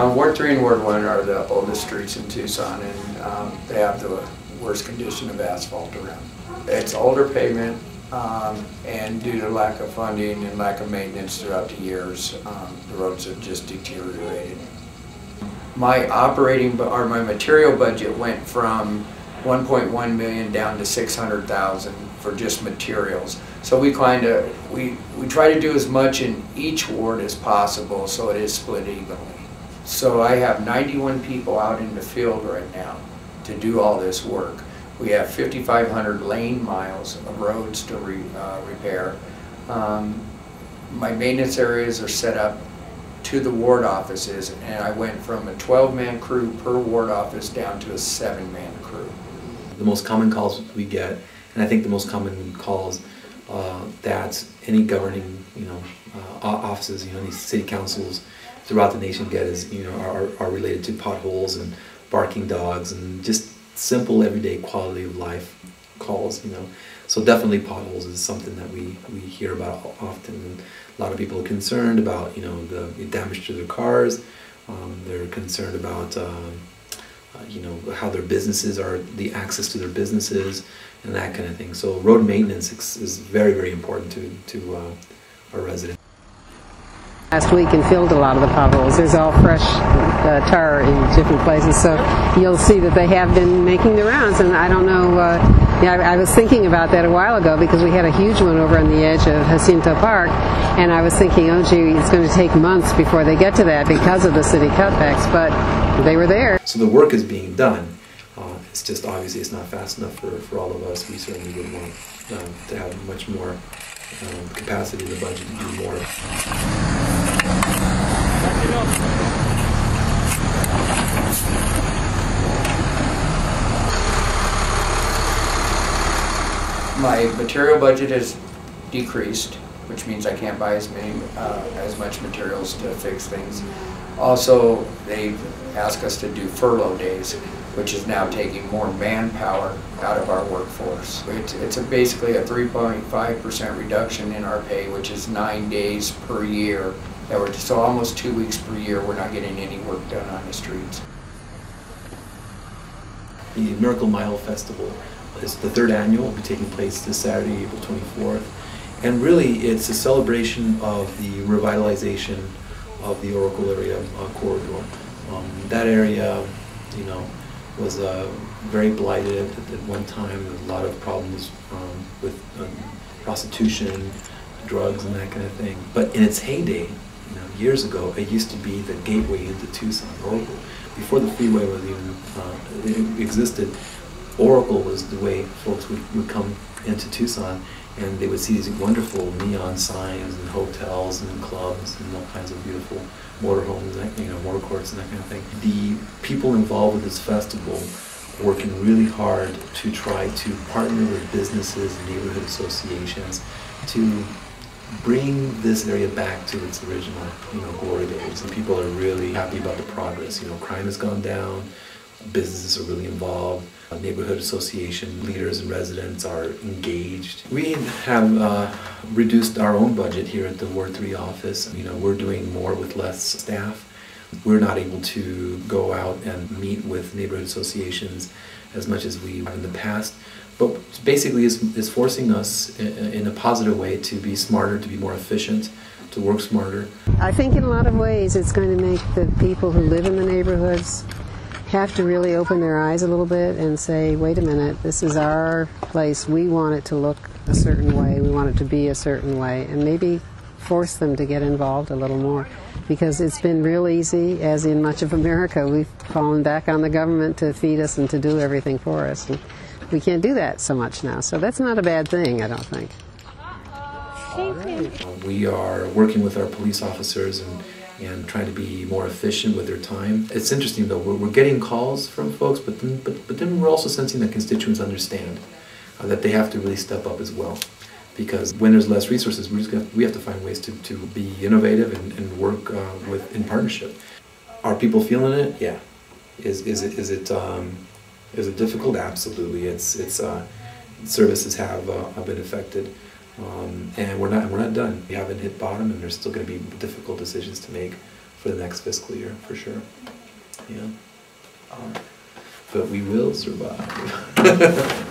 Ward 3 and Ward 1 are the oldest streets in Tucson, and they have the worst condition of asphalt around. It's older pavement, and due to lack of funding and lack of maintenance throughout the years, the roads have just deteriorated. My my material budget went from 1.1 million down to 600,000 for just materials. So we try to do as much in each ward as possible, so it is split evenly. So I have 91 people out in the field right now to do all this work. We have 5,500 lane miles of roads to repair. My maintenance areas are set up to the ward offices, and I went from a 12-man crew per ward office down to a 7-man crew. The most common calls we get, and I think the most common calls that any governing, offices, these city councils throughout the nation get is, are related to potholes and barking dogs and just simple everyday quality of life calls, So definitely potholes is something that we hear about often. And a lot of people are concerned about, the damage to their cars. They're concerned about, how their businesses are, the access to their businesses, and that kind of thing. So road maintenance is very, very important to our residents. Last week and filled a lot of the potholes. There's all fresh tar in different places, so you'll see that they have been making the rounds. And I don't know, I was thinking about that a while ago because we had a huge one over on the edge of Jacinto Park, and I was thinking, oh gee, it's going to take months before they get to that because of the city cutbacks, but they were there. So the work is being done. It's just obviously it's not fast enough for all of us. We certainly would want to have much more capacity in the budget to do more. My material budget has decreased, which means I can't buy as much materials to fix things. Also, they've asked us to do furlough days, which is now taking more manpower out of our workforce. It's basically a 3.5% reduction in our pay, which is 9 days per year. So almost 2 weeks per year we're not getting any work done on the streets. The Miracle Mile Festival is the 3rd annual. It will be taking place this Saturday, April 24th. And really it's a celebration of the revitalization of the Oracle area corridor. That area, was very blighted at one time. There was a lot of problems with prostitution, drugs, and that kind of thing. But in its heyday, years ago, it used to be the gateway into Tucson. Oracle, before the freeway was even existed, Oracle was the way folks would come into Tucson, and they would see these wonderful neon signs and hotels and clubs and all kinds of beautiful motorhomes, motor courts and that kind of thing. The people involved with this festival are working really hard to try to partner with businesses and neighborhood associations to bring this area back to its original, glory days. And people are really happy about the progress. Crime has gone down, businesses are really involved, neighborhood association leaders and residents are engaged. We have reduced our own budget here at the Ward 3 office. We're doing more with less staff. We're not able to go out and meet with neighborhood associations as much as we have in the past. But basically it's forcing us in a positive way to be smarter, to be more efficient, to work smarter. I think in a lot of ways it's going to make the people who live in the neighborhoods have to really open their eyes a little bit and say, wait a minute, this is our place. We want it to look a certain way. We want it to be a certain way. And maybe force them to get involved a little more. Because it's been real easy, as in much of America, we've fallen back on the government to feed us and to do everything for us. And we can't do that so much now. So that's not a bad thing, I don't think. We are working with our police officers and trying to be more efficient with their time. It's interesting though, we're getting calls from folks, but then we're also sensing that constituents understand that they have to really step up as well. Because when there's less resources, we have to find ways to be innovative and work in partnership. Are people feeling it? Yeah. Is it difficult? Absolutely. Services have been affected. And we're not done. We haven't hit bottom, and there's still going to be difficult decisions to make for the next fiscal year, for sure. Yeah. But we will survive.